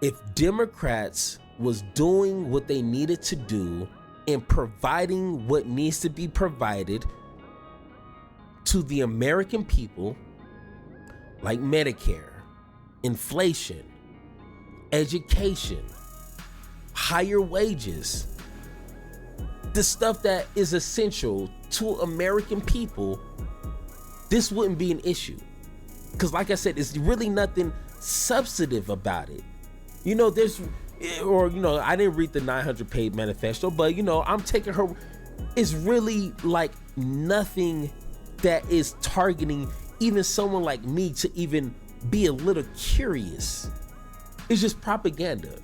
if Democrats was doing what they needed to do and providing what needs to be provided to the American people, like Medicare, inflation, education, higher wages, the stuff that is essential to American people, this wouldn't be an issue. Because like I said, it's really nothing substantive about it. You know, I didn't read the 900-page manifesto, but I'm taking her, it's really like nothing that is targeting even someone like me to even be a little curious. It's just propaganda.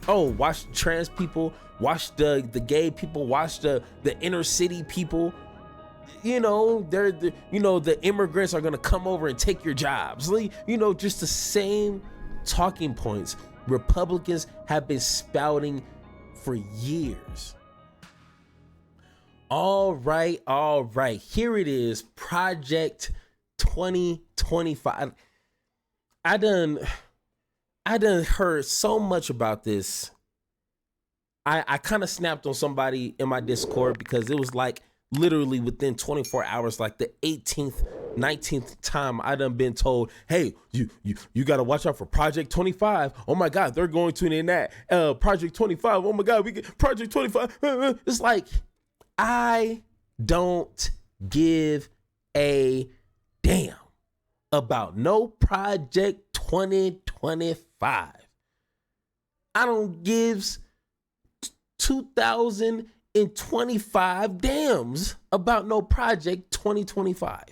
Oh, watch trans people, watch the gay people, watch the inner city people. The immigrants are gonna come over and take your jobs. Just the same talking points Republicans have been spouting for years. All right. Here it is, Project 2025. I done heard so much about this. I kind of snapped on somebody in my Discord because it was like literally within 24 hours, like the 18th, 19th time I done been told, hey, you got to watch out for Project 25. Oh my God, they're going to enact Project 25. Oh my God, we get Project 25. It's like, I don't give a damn about no Project 2025. I don't give 2025 damns about no Project 2025.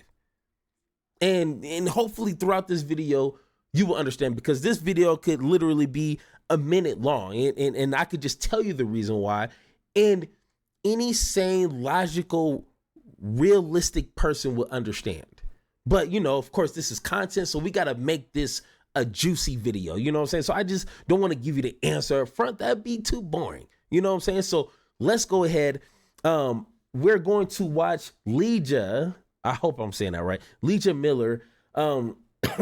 And hopefully throughout this video, you will understand, because this video could literally be a minute long, and I could just tell you the reason why. And any sane, logical, realistic person will understand. But, of course, this is content, so we got to make this a juicy video. You know what I'm saying? So I just don't want to give you the answer up front. That'd be too boring. You know what I'm saying? So let's go ahead. We're going to watch Leija. I hope I'm saying that right. Leija Miller.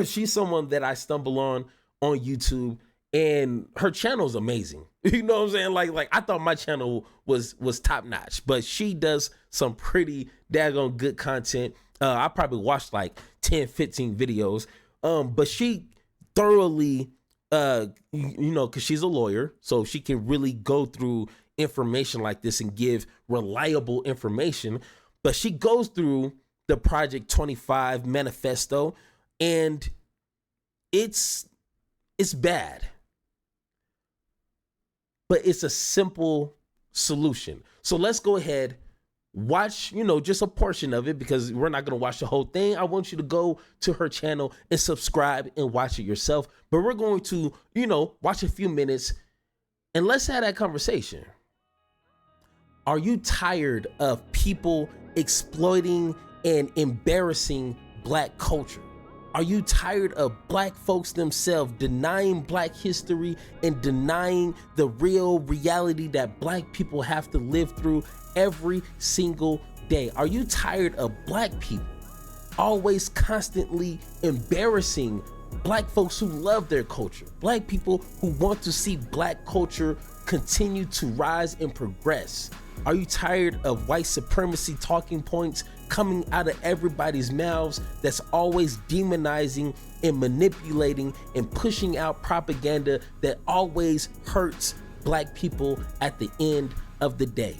She's someone that I stumble on YouTube, and her channel is amazing. You know what I'm saying? Like I thought my channel was top notch, but she does some pretty daggone good content. I probably watched like 10, 15 videos. But she thoroughly, cause she's a lawyer, so she can really go through information like this and give reliable information. But she goes through the Project 25 manifesto, and it's bad, but it's a simple solution. So let's go ahead, watch, just a portion of it, because we're not going to watch the whole thing. I want you to go to her channel and subscribe and watch it yourself. But we're going to, watch a few minutes and let's have that conversation. Are you tired of people exploiting and embarrassing Black culture? Are you tired of Black folks themselves denying Black history and denying the real reality that Black people have to live through every single day? Are you tired of Black people always constantly embarrassing Black folks who love their culture? Black people who want to see Black culture continue to rise and progress? Are you tired of white supremacy talking points coming out of everybody's mouths that's always demonizing and manipulating and pushing out propaganda that always hurts Black people at the end of the day?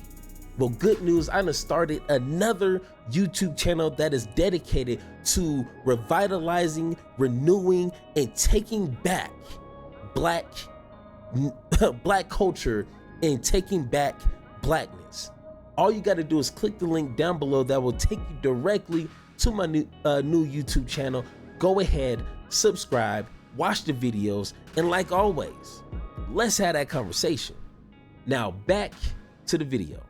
Well, good news, I done started another YouTube channel that is dedicated to revitalizing, renewing, and taking back Black culture and taking back Blackness. All you got to do is click the link down below that will take you directly to my new YouTube channel. Go ahead, subscribe, watch the videos, and like always, let's have that conversation. Now back to the video.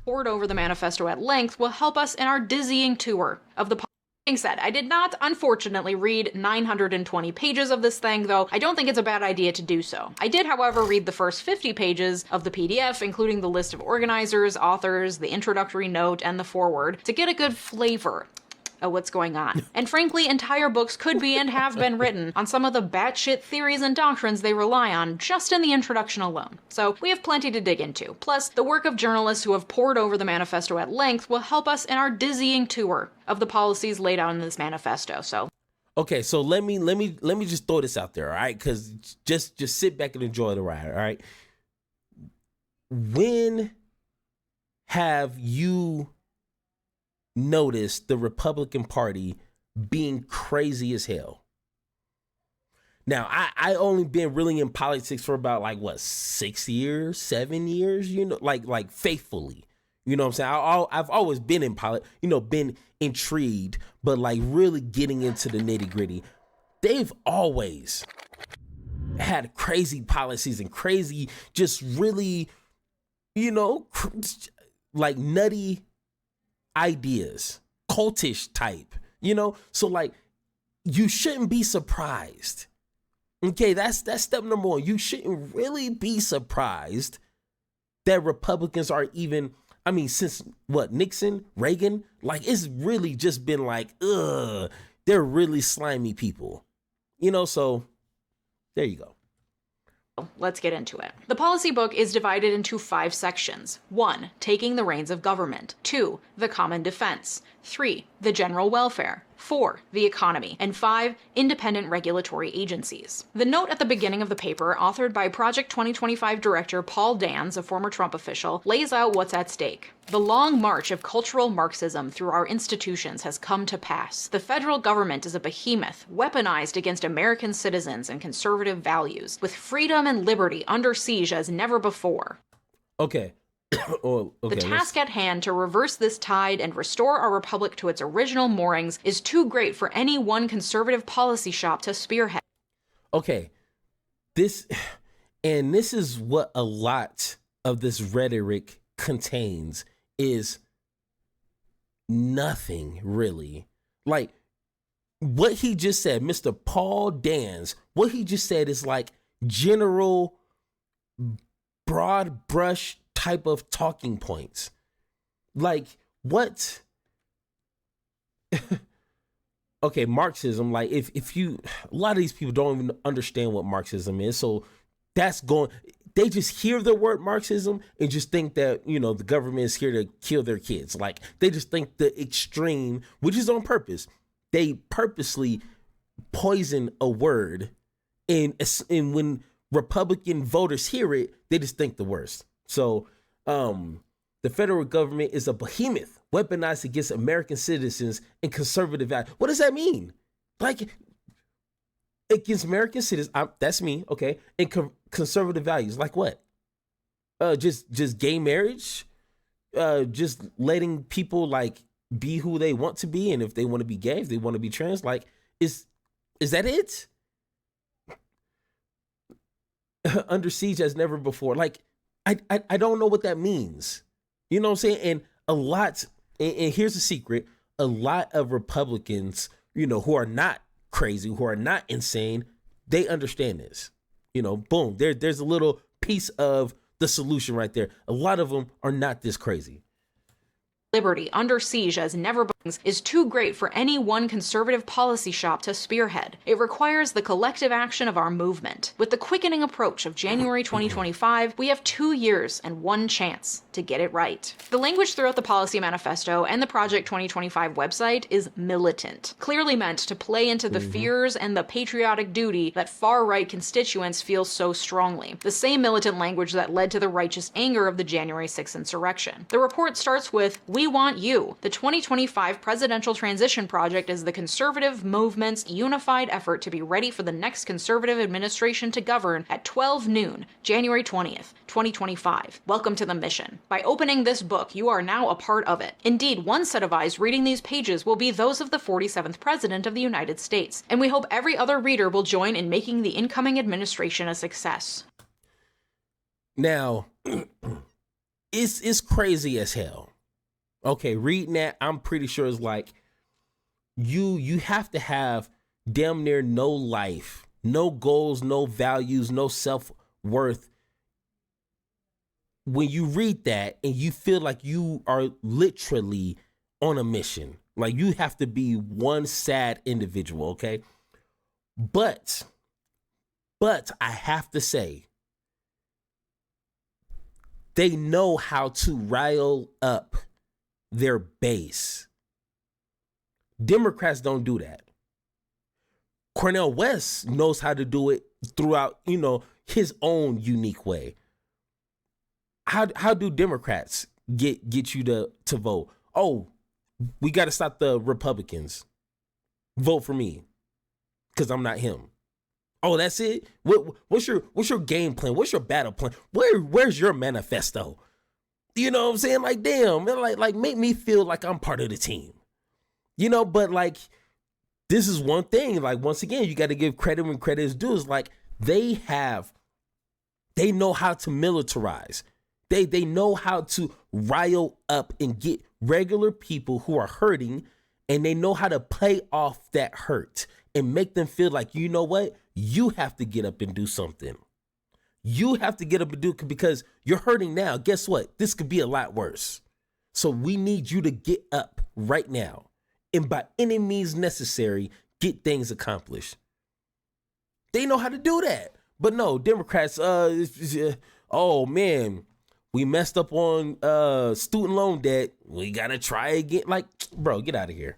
Poured over the manifesto at length will help us in our dizzying tour of the being said, I did not, unfortunately, read 920 pages of this thing, though I don't think it's a bad idea to do so. I did, however, read the first 50 pages of the PDF, including the list of organizers, authors, the introductory note, and the foreword, to get a good flavor of what's going on. And frankly, entire books could be and have been written on some of the batshit theories and doctrines they rely on just in the introduction alone. So we have plenty to dig into. Plus, the work of journalists who have pored over the manifesto at length will help us in our dizzying tour of the policies laid out in this manifesto. So okay, so let me just throw this out there, all right? Because just sit back and enjoy the ride, all right? When have you noticed the Republican Party being crazy as hell? Now, I only been really in politics for about 6 years, 7 years, like faithfully. You know what I'm saying? I've always been in politics, been intrigued, but really getting into the nitty gritty. They've always had crazy policies and crazy, just really, nutty ideas, cultish type, So you shouldn't be surprised. Okay, that's step number one. You shouldn't really be surprised that Republicans are even, since Nixon, Reagan, it's really just been they're really slimy people, so there you go. Let's get into it. The policy book is divided into 5 sections. 1. Taking the reins of government. 2. The common defense. 3. The general welfare. 4. The economy. And 5. Independent regulatory agencies. The note at the beginning of the paper, authored by Project 2025 director Paul Dans, a former Trump official, lays out what's at stake. The long march of cultural Marxism through our institutions has come to pass. The federal government is a behemoth, weaponized against American citizens and conservative values, with freedom and liberty under siege as never before. Okay. The task at hand to reverse this tide and restore our republic to its original moorings is too great for any one conservative policy shop to spearhead. Okay. This is what a lot of this rhetoric contains, is nothing really. What he just said, Mr. Paul Dans, what he just said is general broad brush type of talking points. What? Okay, Marxism, if you, a lot of these people don't even understand what Marxism is, so they just hear the word Marxism and just think that, the government is here to kill their kids. They just think the extreme, which is on purpose. They purposely poison a word, and when Republican voters hear it, they just think the worst. So the federal government is a behemoth weaponized against American citizens and conservative values. What does that mean? Against American citizens, that's me, okay, and conservative values, what? Just gay marriage? Just letting people be who they want to be, and if they want to be gay, if they want to be trans, is that it? Under siege as never before. I don't know what that means. You know what I'm saying? And here's the secret, a lot of Republicans, who are not crazy, who are not insane, they understand this. Boom, there's a little piece of the solution right there. A lot of them are not this crazy. Liberty under siege as never is too great for any one conservative policy shop to spearhead. It requires the collective action of our movement. With the quickening approach of January 2025, we have 2 years and 1 chance to get it right. The language throughout the policy manifesto and the Project 2025 website is militant, clearly meant to play into the fears and the patriotic duty that far-right constituents feel so strongly. The same militant language that led to the righteous anger of the January 6th insurrection. The report starts with, "We want you." The 2025 Presidential Transition Project is the conservative movement's unified effort to be ready for the next conservative administration to govern at 12 noon, January 20th, 2025. Welcome to the mission. By opening this book, you are now a part of it. Indeed, one set of eyes reading these pages will be those of the 47th President of the United States, and we hope every other reader will join in making the incoming administration a success. Now, it's crazy as hell. Okay, reading that, I'm pretty sure it's you have to have damn near no life, no goals, no values, no self-worth. When you read that and you feel like you are literally on a mission, Like, you have to be one sad individual, okay? But I have to say, they know how to rile up their base. Democrats don't do that. Cornel West knows how to do it throughout, his own unique way. How do Democrats get you to vote? Oh, we got to stop the Republicans. Vote for me because I'm not him. Oh, that's it? What's your game plan? What's your battle plan? Where's your manifesto? You know what I'm saying? Like, damn, man, like make me feel like I'm part of the team. But like, this is one thing. Like, once again, you got to give credit when credit is due. It's like they know how to militarize. They know how to rile up and get regular people who are hurting, and they know how to play off that hurt and make them feel like, you know what? You have to get up and do something. You have to get up and do it because you're hurting now. Guess what? This could be a lot worse. So we need you to get up right now and by any means necessary, get things accomplished. They know how to do that. But no, Democrats, oh man, we messed up on student loan debt. We got to try again. Like, bro, get out of here.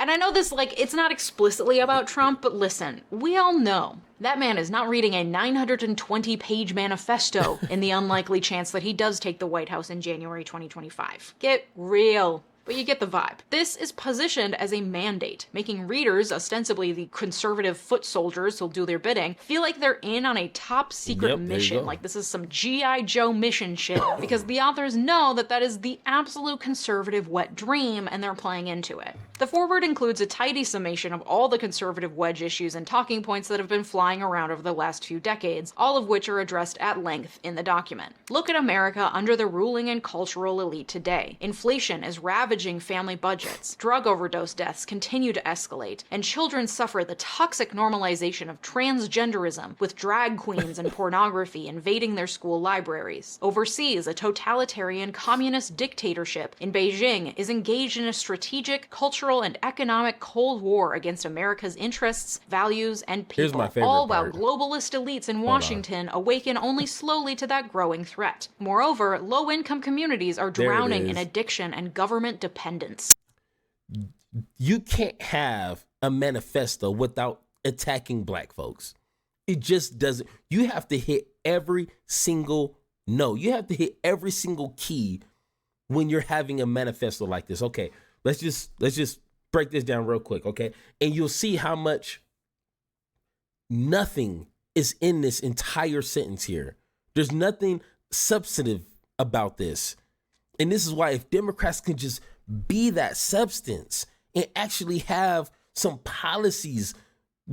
And I know this, it's not explicitly about Trump, but listen, we all know that man is not reading a 920-page manifesto in the unlikely chance that he does take the White House in January 2025. Get real. But you get the vibe. This is positioned as a mandate, making readers, ostensibly the conservative foot soldiers who'll do their bidding, feel like they're in on a top secret mission. Like this is some G.I. Joe mission shit, because the authors know that is the absolute conservative wet dream, and they're playing into it. The foreword includes a tidy summation of all the conservative wedge issues and talking points that have been flying around over the last few decades, all of which are addressed at length in the document. Look at America under the ruling and cultural elite today. Inflation is ravaging family budgets, drug overdose deaths continue to escalate, and children suffer the toxic normalization of transgenderism, with drag queens and pornography invading their school libraries. Overseas, a totalitarian communist dictatorship in Beijing is engaged in a strategic, cultural, and economic Cold War against America's interests, values, and people, Here's my favorite all while part. globalist elites in Washington awaken only slowly to that growing threat. Moreover, low-income communities are drowning in addiction and government dependence. You can't have a manifesto without attacking black folks. It just doesn't. You have to hit every single note. You have to hit every single key when you're having a manifesto like this. Okay, let's just break this down real quick, okay? And you'll see how much nothing is in this entire sentence here. There's nothing substantive about this. And this is why if Democrats can just be that substance and actually have some policies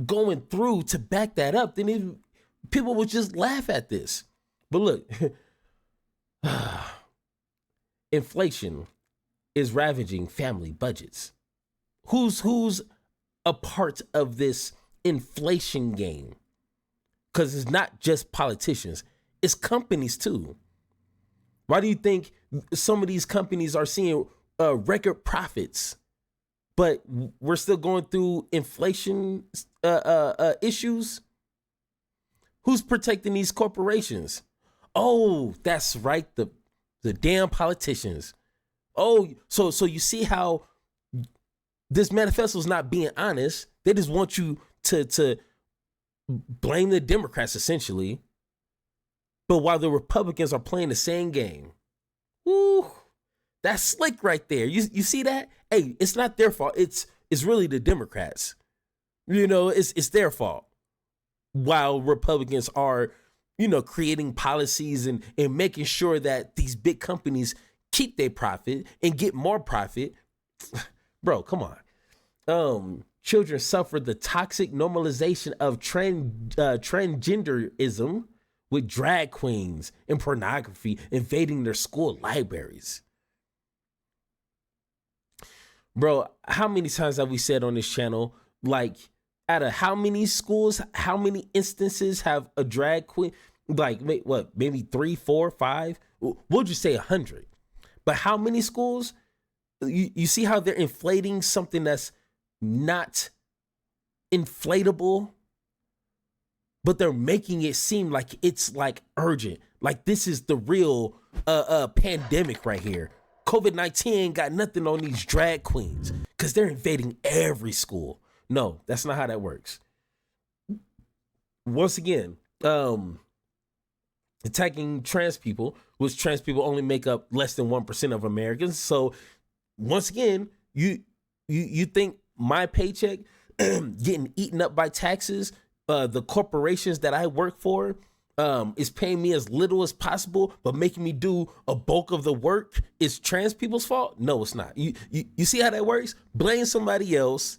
going through to back that up, then people would just laugh at this. But look, inflation is ravaging family budgets. Who's a part of this inflation game? Because it's not just politicians, it's companies too. Why do you think some of these companies are seeing record profits, but we're still going through inflation issues? Who's protecting these corporations? Oh, that's right, the damn politicians. Oh, so you see how this manifesto is not being honest. They just want you to blame the Democrats, essentially. But while the Republicans are playing the same game. Woo, that's slick right there. You see that? Hey, it's not their fault. It's really the Democrats. It's their fault. While Republicans are, creating policies and making sure that these big companies keep their profit and get more profit. Bro, come on. Children suffer the toxic normalization of transgenderism, with drag queens and pornography invading their school libraries. Bro, how many times have we said on this channel, like, out of how many schools, how many instances have a drag queen? Like, what, maybe 3, 4, 5? We'll just say 100. But how many schools? You see how they're inflating something that's not inflatable, but they're making it seem like it's like urgent. Like this is the real pandemic right here. COVID-19 ain't got nothing on these drag queens because they're invading every school. No, that's not how that works. Once again, attacking trans people, which trans people only make up less than 1% of Americans. So once again, you think my paycheck getting eaten up by taxes, the corporations that I work for, is paying me as little as possible, but making me do a bulk of the work is trans people's fault? No, it's not. You see how that works? Blame somebody else.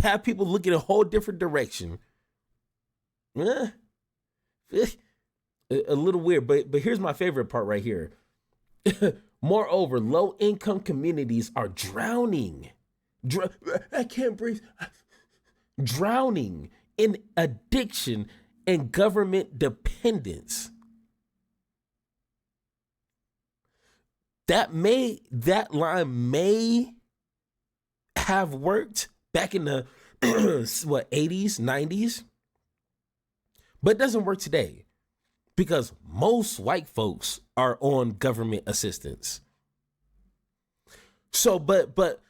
Have people look in a whole different direction. A little weird, but here's my favorite part right here. Moreover, low-income communities are drowning. I can't breathe. Drowning in addiction and government dependence. That line may have worked back in the 80s, 90s, but it doesn't work today because most white folks are on government assistance. So, but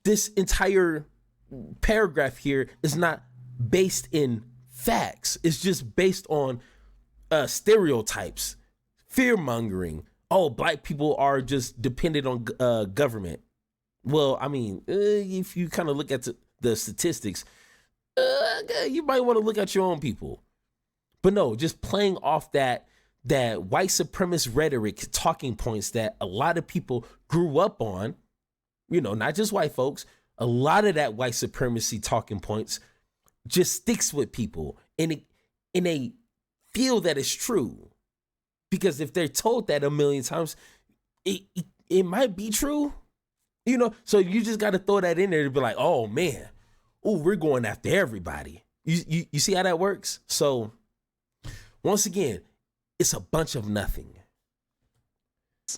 this entire paragraph here is not based in facts. It's just based on stereotypes, fear mongering. Oh, black people are just dependent on government. Well, I mean, if you kind of look at the statistics, you might want to look at your own people. But no, just playing off that white supremacist rhetoric, talking points that a lot of people grew up on, not just white folks, a lot of that white supremacy talking points just sticks with people and they feel that it's true. Because if they're told that a million times, it might be true. So you just got to throw that in there to be like, oh man, we're going after everybody. You see how that works? So once again, it's a bunch of nothing.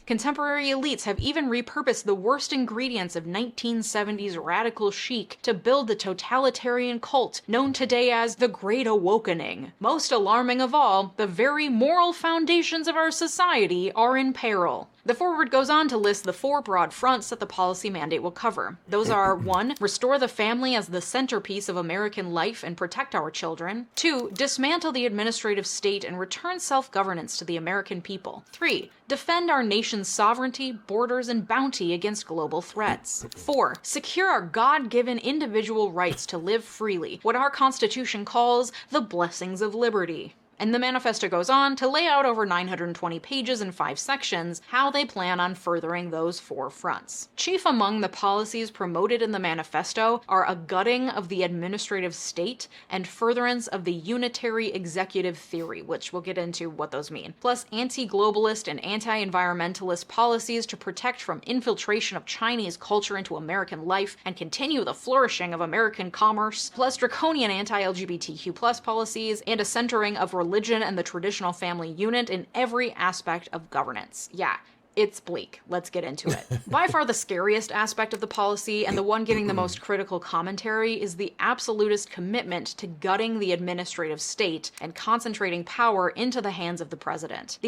Contemporary elites have even repurposed the worst ingredients of 1970s radical chic to build the totalitarian cult known today as the Great Awakening. Most alarming of all, the very moral foundations of our society are in peril. The foreword goes on to list the 4 broad fronts that the policy mandate will cover. Those are 1. Restore the family as the centerpiece of American life and protect our children. 2. Dismantle the administrative state and return self-governance to the American people. 3. Defend our nation's sovereignty, borders, and bounty against global threats. 4. Secure our God-given individual rights to live freely, what our Constitution calls the blessings of liberty. And the manifesto goes on to lay out over 920 pages in 5 sections how they plan on furthering those 4 fronts. Chief among the policies promoted in the manifesto are a gutting of the administrative state and furtherance of the unitary executive theory, which we'll get into what those mean, plus anti-globalist and anti-environmentalist policies to protect from infiltration of Chinese culture into American life and continue the flourishing of American commerce, plus draconian anti-LGBTQ+ policies and a centering of religion and the traditional family unit in every aspect of governance. Yeah, it's bleak. Let's get into it. By far the scariest aspect of the policy, and the one getting the most critical commentary, is the absolutist commitment to gutting the administrative state and concentrating power into the hands of the president.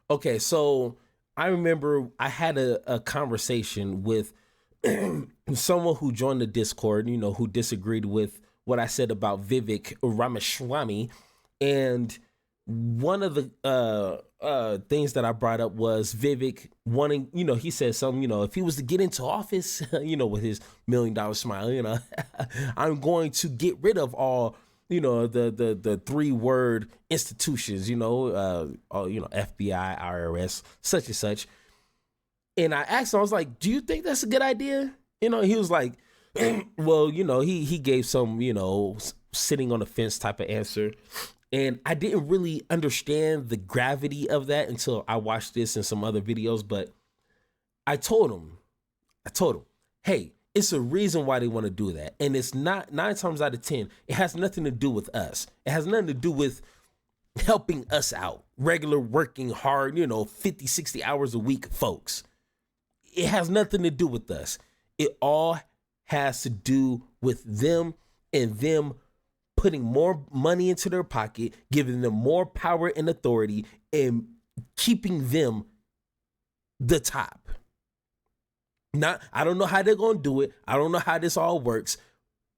Okay, so I remember I had a conversation with someone who joined the Discord, who disagreed with what I said about Vivek Ramaswamy. And one of the things that I brought up was Vivek wanting, he said something, if he was to get into office, with his $1 million smile, I'm going to get rid of all, the 3-word institutions, FBI, IRS, such and such. And I asked him, I was like, do you think that's a good idea? He was like, well, he gave some, sitting on the fence type of answer. And I didn't really understand the gravity of that until I watched this and some other videos. But I told him, hey, it's a reason why they want to do that. And it's not 9 times out of 10. It has nothing to do with us. It has nothing to do with helping us out. Regular working hard, 50, 60 hours a week folks. it has nothing to do with us. It all has to do with them and them putting more money into their pocket, giving them more power and authority, and keeping them the top. I don't know how they're going to do it. I don't know how this all works,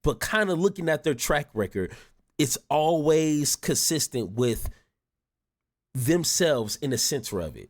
but kind of looking at their track record, it's always consistent with themselves in the center of it.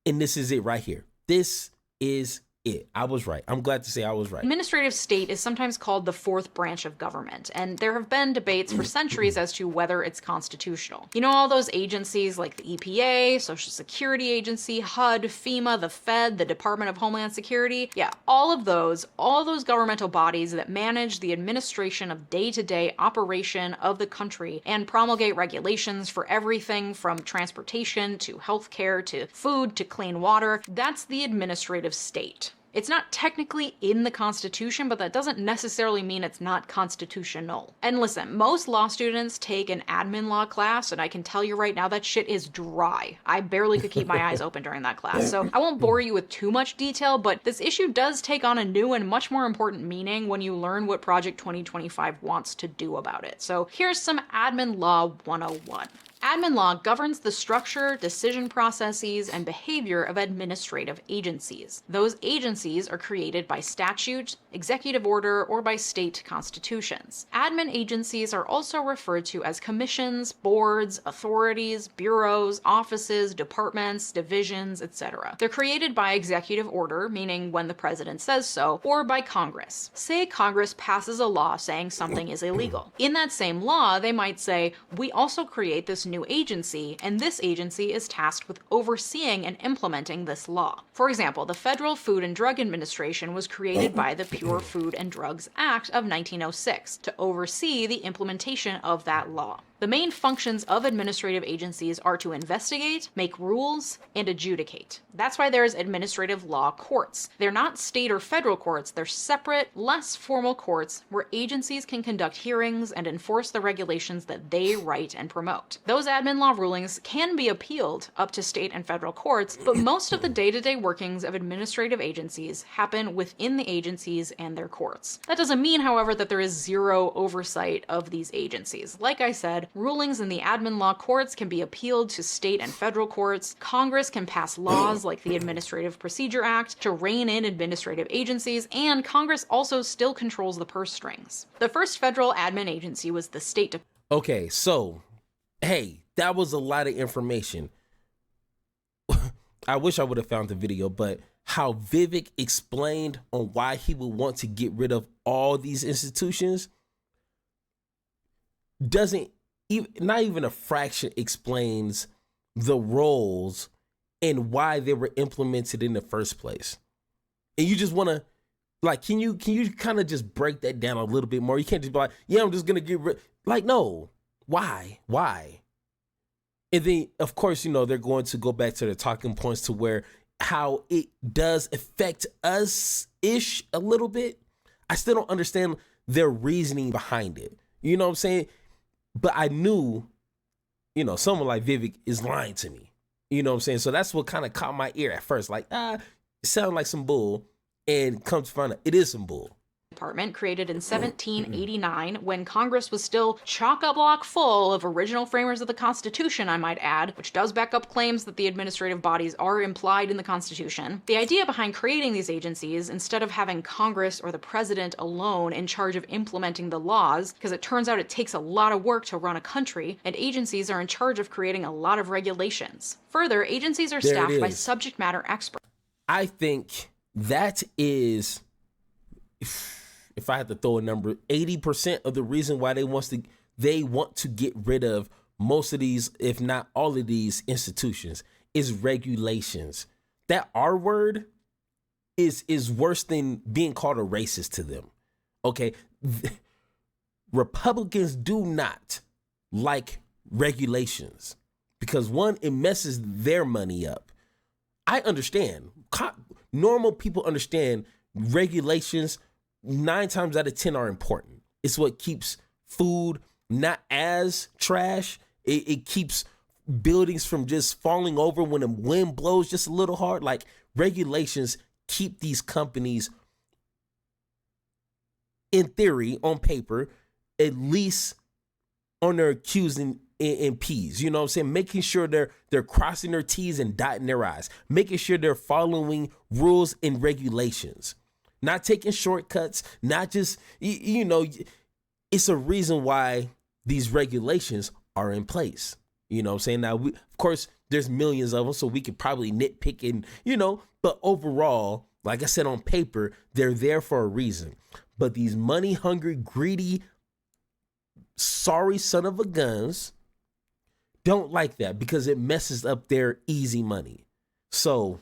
And this is it right here. This is it. I was right. I'm glad to say I was right. Administrative state is sometimes called the fourth branch of government, and there have been debates for centuries as to whether it's constitutional. You know, all those agencies like the EPA, Social Security Agency, HUD, FEMA, the Fed, the Department of Homeland Security. Yeah, all those governmental bodies that manage the administration of day-to-day operation of the country and promulgate regulations for everything from transportation to healthcare to food to clean water. That's the administrative state. It's not technically in the Constitution, but that doesn't necessarily mean it's not constitutional. And listen, most law students take an admin law class, and I can tell you right now that shit is dry. I barely could keep my eyes open during that class, so I won't bore you with too much detail, but this issue does take on a new and much more important meaning when you learn what Project 2025 wants to do about it. So here's some Admin Law 101. Admin law governs the structure, decision processes, and behavior of administrative agencies. Those agencies are created by statute, executive order, or by state constitutions. Admin agencies are also referred to as commissions, boards, authorities, bureaus, offices, departments, divisions, etc. They're created by executive order, meaning when the president says so, or by Congress. Say Congress passes a law saying something is illegal. In that same law, they might say, we also create this new agency, and this agency is tasked with overseeing and implementing this law. For example, the Federal Food and Drug Administration was created by the Pure Food and Drugs Act of 1906 to oversee the implementation of that law. The main functions of administrative agencies are to investigate, make rules, and adjudicate. That's why there's administrative law courts. They're not state or federal courts, they're separate, less formal courts where agencies can conduct hearings and enforce the regulations that they write and promote. Those admin law rulings can be appealed up to state and federal courts, but most of the day-to-day workings of administrative agencies happen within the agencies and their courts. That doesn't mean, however, that there is zero oversight of these agencies. Like I said, rulings in the admin law courts can be appealed to state and federal courts. Congress can pass laws like the Administrative Procedure Act to rein in administrative agencies, and Congress also still controls the purse strings. The first federal admin agency was the State Department. Okay, so, hey, that was a lot of information. I wish I would have found the video, but how Vivek explained on why he would want to get rid of all these institutions doesn't even, not even a fraction explains the roles and why they were implemented in the first place. And you just want to, like, can you kind of just break that down a little bit more? You can't just be like, yeah, I'm just going to get rid. Like, no, why? And then, of course, you know, they're going to go back to the talking points to where how it does affect us-ish a little bit. I still don't understand their reasoning behind it. You know what I'm saying? But I knew, you know, someone like Vivek is lying to me. You know what I'm saying? So that's what kind of caught my ear at first. Like, it sounded like some bull, and come to find out, it is some bull. Department created in 1789 when Congress was still chock-a-block full of original framers of the Constitution, I might add, which does back up claims that the administrative bodies are implied in the Constitution. The idea behind creating these agencies, instead of having Congress or the president alone in charge of implementing the laws, because it turns out it takes a lot of work to run a country, and agencies are in charge of creating a lot of regulations. Further, agencies are staffed by subject matter experts. I think that is, if I had to throw a number, 80% of the reason why they want to get rid of most of these, if not all of these institutions, is regulations. That R word is worse than being called a racist to them. Okay. Republicans do not like regulations because one, it messes their money up. I understand. Normal people understand regulations 9 times out of 10 are important. It's what keeps food not as trash. It keeps buildings from just falling over when the wind blows just a little hard. Like, regulations keep these companies, in theory, on paper, at least on their Q's and P's. You know what I'm saying? Making sure they're crossing their T's and dotting their I's. Making sure they're following rules and regulations. Not taking shortcuts, not just, you know, it's a reason why these regulations are in place. You know what I'm saying? Now, of course, there's millions of them, so we could probably nitpick and, you know, but overall, like I said, on paper, they're there for a reason. But these money-hungry, greedy, sorry son of a guns don't like that because it messes up their easy money. So,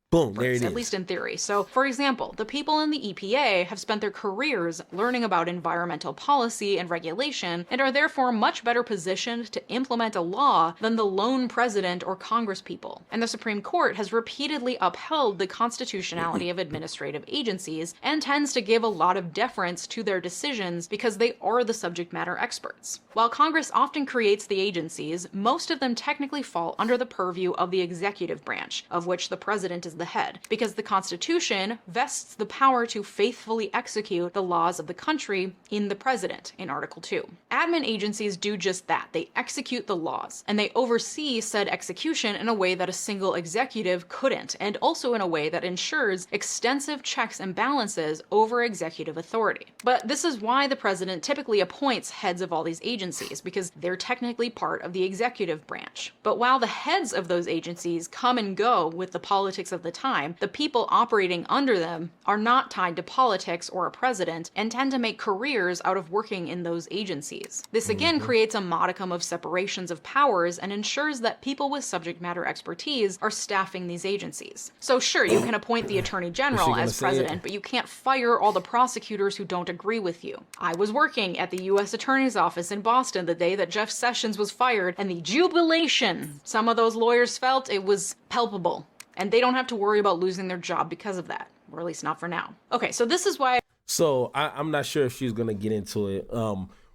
boom, there it is. At least in theory. So, for example, the people in the EPA have spent their careers learning about environmental policy and regulation and are therefore much better positioned to implement a law than the lone president or congresspeople. And the Supreme Court has repeatedly upheld the constitutionality of administrative agencies and tends to give a lot of deference to their decisions because they are the subject matter experts. While Congress often creates the agencies, most of them technically fall under the purview of the executive branch, of which the president is the head, because the Constitution vests the power to faithfully execute the laws of the country in the president in Article 2. Admin agencies do just that. They execute the laws, and they oversee said execution in a way that a single executive couldn't, and also in a way that ensures extensive checks and balances over executive authority. But this is why the president typically appoints heads of all these agencies, because they're technically part of the executive branch. But while the heads of those agencies come and go with the politics of the time, the people operating under them are not tied to politics or a president and tend to make careers out of working in those agencies. This again creates a modicum of separations of powers and ensures that people with subject matter expertise are staffing these agencies. So sure, you can appoint the attorney general as president, but you can't fire all the prosecutors who don't agree with you. I was working at the U.S. Attorney's Office in Boston the day that Jeff Sessions was fired, and the jubilation some of those lawyers felt, it was palpable. And they don't have to worry about losing their job because of that, or at least not for now. Okay, so this is why. So I'm not sure if she's going to get into it,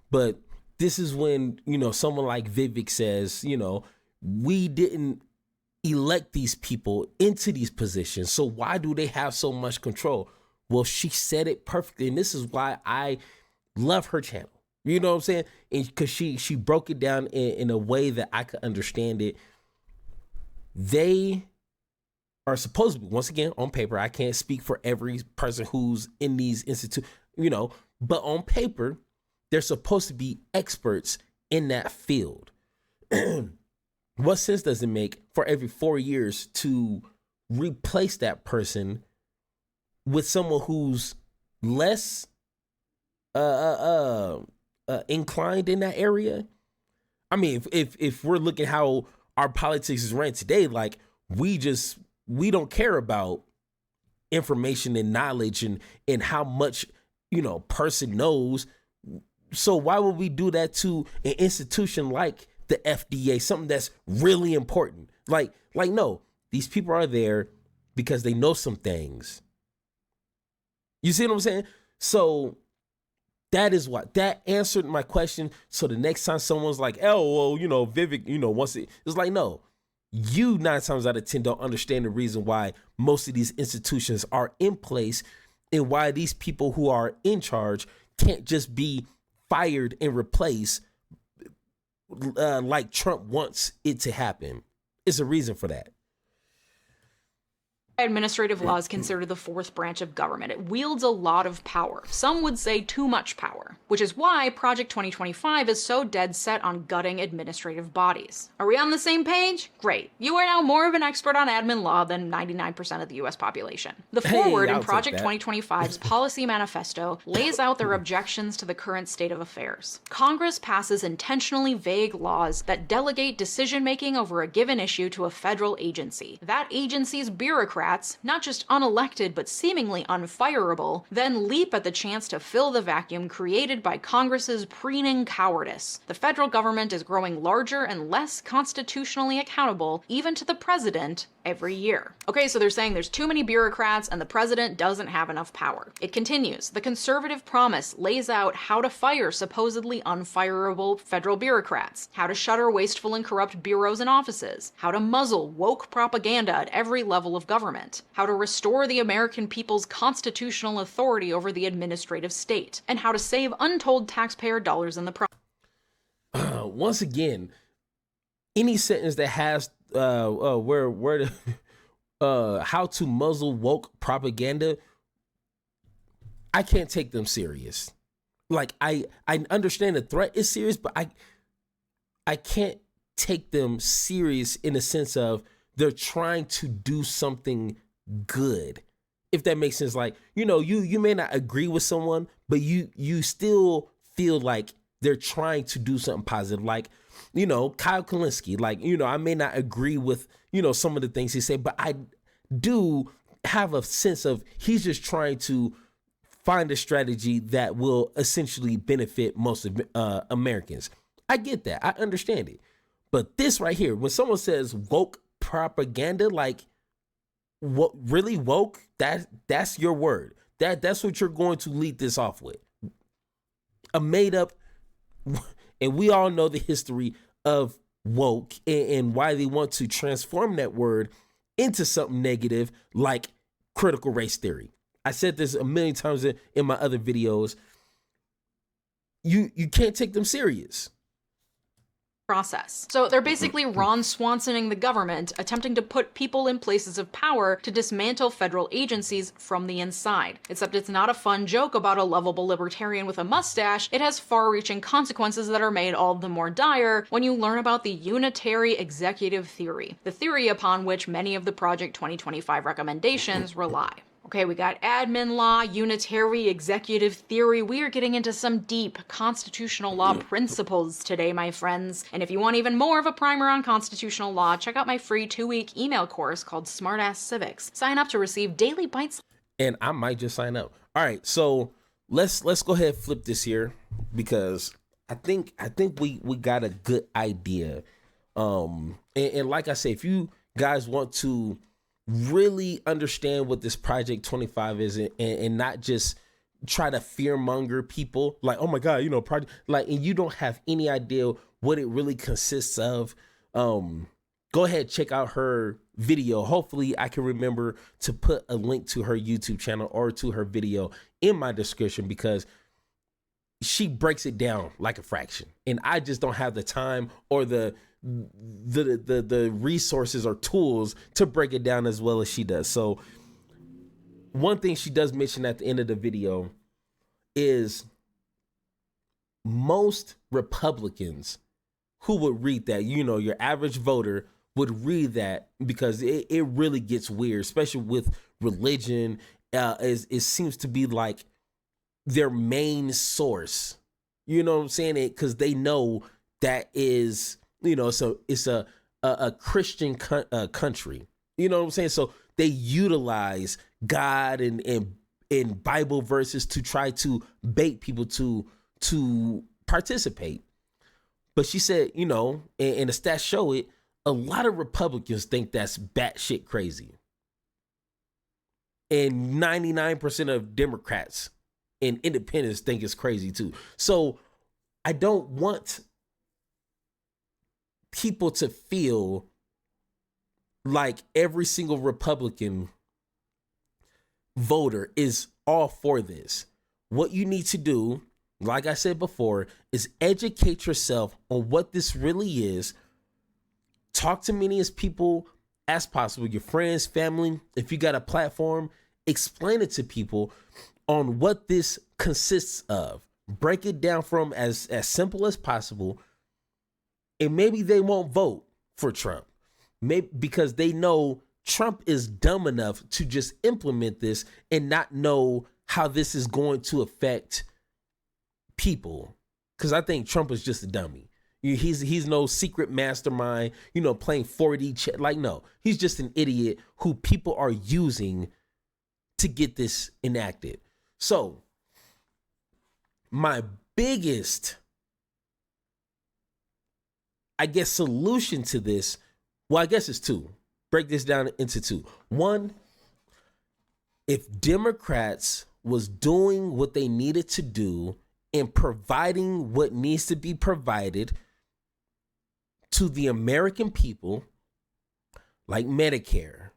but this is when, you know, someone like Vivek says, you know, we didn't elect these people into these positions, so why do they have so much control? Well, she said it perfectly, and this is why I love her channel. You know what I'm saying? Because she broke it down in a way that I could understand it. They are supposed to be, once again, on paper, I can't speak for every person who's in these institutes, you know, but on paper, they're supposed to be experts in that field. What sense does it make for every 4 years to replace that person with someone who's less inclined in that area? I mean, if we're looking how our politics is ran today, like we don't care about information and knowledge and how much, you know, person knows. So why would we do that to an institution like the FDA, something that's really important? Like no, these people are there because they know some things. You see what I'm saying? So that is what that answered my question. So the next time someone's like, oh, well, you know, Vivek, you know, wants it, it's like, no, you 9 times out of 10 don't understand the reason why most of these institutions are in place and why these people who are in charge can't just be fired and replaced like Trump wants it to happen. It's a reason for that. Administrative law is considered the fourth branch of government. It wields a lot of power. Some would say too much power, which is why Project 2025 is so dead set on gutting administrative bodies. Are we on the same page? Great. You are now more of an expert on admin law than 99% of the US population. The foreword in Project 2025's policy manifesto lays out their objections to the current state of affairs. Congress passes intentionally vague laws that delegate decision-making over a given issue to a federal agency. That agency's bureaucrats, not just unelected but seemingly unfireable, then leap at the chance to fill the vacuum created by Congress's preening cowardice. The federal government is growing larger and less constitutionally accountable, even to the president, every year. Okay, so they're saying there's too many bureaucrats and the president doesn't have enough power. It continues. The conservative promise lays out how to fire supposedly unfireable federal bureaucrats, how to shutter wasteful and corrupt bureaus and offices, how to muzzle woke propaganda at every level of government, how to restore the American people's constitutional authority over the administrative state, and how to save untold taxpayer dollars in the process. Once again, any sentence that has how to muzzle woke propaganda, I can't take them serious. Like I understand the threat is serious, but I can't take them serious in the sense of they're trying to do something good. If that makes sense. Like, you may not agree with someone, but you still feel like they're trying to do something positive. Like, Kyle Kulinski, like, I may not agree with, some of the things he said, but I do have a sense of he's just trying to find a strategy that will essentially benefit most of Americans. I get that. I understand it. But this right here, when someone says woke propaganda, like, what really woke, that's your word. That's what you're going to lead this off with. A made up, and we all know the history of woke and why they want to transform that word into something negative like critical race theory. I said this a million times in my other videos. You can't take them serious. Process. So they're basically Ron Swansoning the government, attempting to put people in places of power to dismantle federal agencies from the inside. Except it's not a fun joke about a lovable libertarian with a mustache. It has far-reaching consequences that are made all the more dire when you learn about the unitary executive theory, the theory upon which many of the Project 2025 recommendations rely. Okay, we got admin law, unitary executive theory. We are getting into some deep constitutional law principles today, my friends. And if you want even more of a primer on constitutional law, check out my free 2-week email course called Smartass Civics. Sign up to receive daily bites. And I might just sign up. All right, so let's go ahead and flip this here because I think we got a good idea. And like I say, if you guys want to really understand what this Project 25 is and not just try to fearmonger people like, oh my God, project, like, and you don't have any idea what it really consists of, go ahead, check out her video. Hopefully I can remember to put a link to her YouTube channel or to her video in my description because she breaks it down like a fraction. And I just don't have the time or the resources or tools to break it down as well as she does. So one thing she does mention at the end of the video is most Republicans who would read that, your average voter would read that because it really gets weird, especially with religion. It seems to be like their main source, you know what I'm saying? Because they know that is, so it's a Christian country, you know what I'm saying? So they utilize God and Bible verses to try to bait people to participate. But she said, and the stats show it, a lot of Republicans think that's batshit crazy. And 99% of Democrats and independents think it's crazy too. So I don't want people to feel like every single Republican voter is all for this. What you need to do, like I said before, is educate yourself on what this really is. Talk to many as people as possible, your friends, family. If you got a platform, explain it to people on what this consists of. Break it down from as simple as possible. And maybe they won't vote for Trump. Maybe because they know Trump is dumb enough to just implement this and not know how this is going to affect people. Because I think Trump is just a dummy. He's no secret mastermind, playing 4D. Like, no, he's just an idiot who people are using to get this enacted. So my biggest, I guess, solution to this, well, I guess it's two, break this down into two. One, if Democrats was doing what they needed to do and providing what needs to be provided to the American people, like Medicare,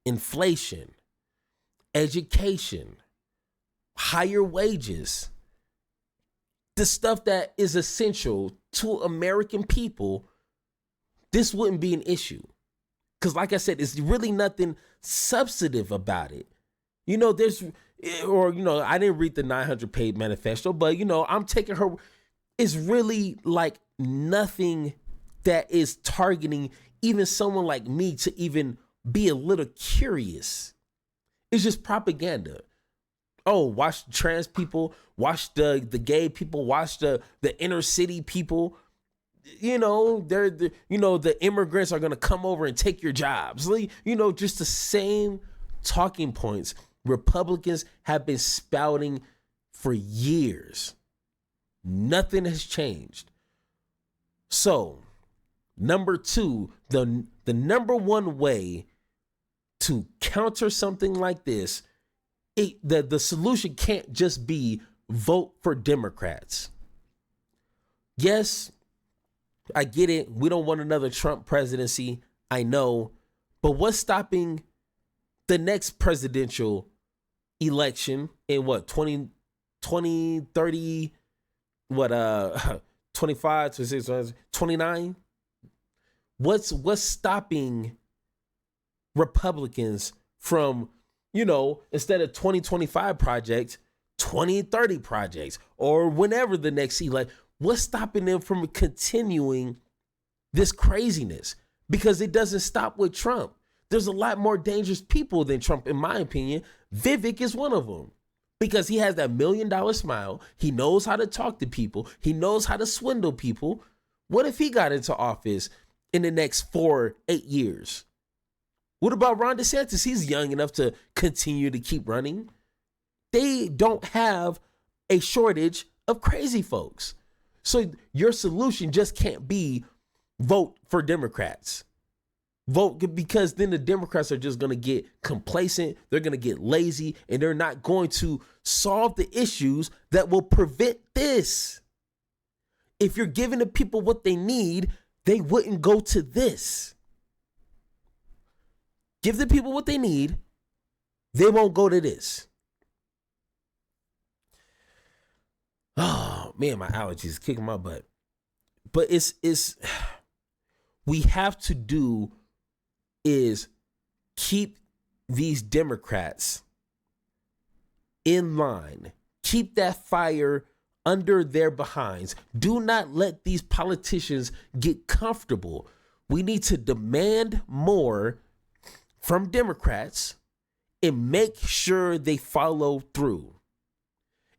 inflation, education, higher wages, the stuff that is essential to American people, this wouldn't be an issue. Because like I said, it's really nothing substantive about it. You know, I didn't read the 900-page manifesto, but, I'm taking her. It's really like nothing that is targeting even someone like me to even be a little curious. It's just propaganda. Oh, watch trans people, watch the gay people, watch the inner city people. The immigrants are going to come over and take your jobs. Just the same talking points Republicans have been spouting for years. Nothing has changed. So, number two, the number one way to counter something like this, the solution can't just be vote for Democrats. Yes, I get it. We don't want another Trump presidency. I know. But what's stopping the next presidential election in 2030, 25, 26, 29? What's stopping Republicans from, instead of 2025 projects, 2030 projects, or whenever the next election, what's stopping them from continuing this craziness? Because it doesn't stop with Trump. There's a lot more dangerous people than Trump, in my opinion. Vivek is one of them because he has that $1 million smile. He knows how to talk to people. He knows how to swindle people. What if he got into office in the next 8 years? What about Ron DeSantis? He's young enough to continue to keep running. They don't have a shortage of crazy folks. So your solution just can't be vote for Democrats. Vote, because then the Democrats are just going to get complacent. They're going to get lazy, and they're not going to solve the issues that will prevent this. If you're giving the people what they need, they wouldn't go to this. Give the people what they need, they won't go to this. Oh man, my allergies kicking my butt. But it's we have to do is keep these Democrats in line. Keep that fire under their behinds. Do not let these politicians get comfortable. We need to demand more from Democrats and make sure they follow through.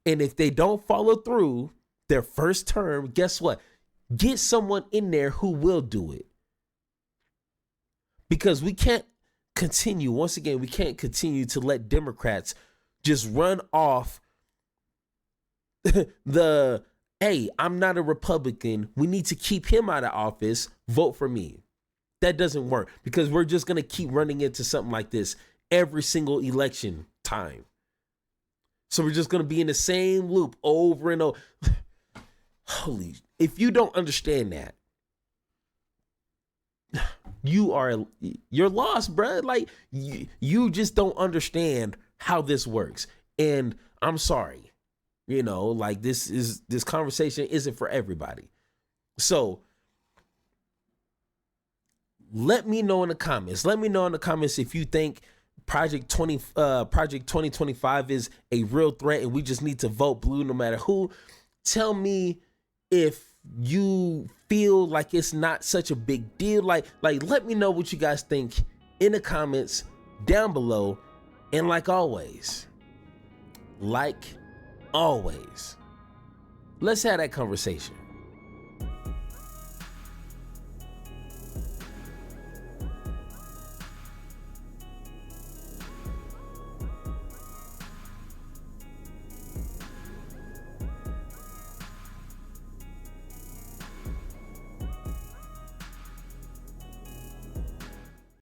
And if they don't follow through their first term, guess what? Get someone in there who will do it. Because we can't continue, once again, we can't continue to let Democrats just run off hey, I'm not a Republican. We need to keep him out of office. Vote for me. That doesn't work because we're just going to keep running into something like this every single election time. So we're just going to be in the same loop over and over. If you don't understand that, you're lost, bro. Like you just don't understand how this works. And I'm sorry, this conversation isn't for everybody. So let me know in the comments. Let me know in the comments if you think Project 2025 is a real threat and we just need to vote blue no matter who. Tell me if you feel like it's not such a big deal. Like let me know what you guys think in the comments down below. And like always, let's have that conversation.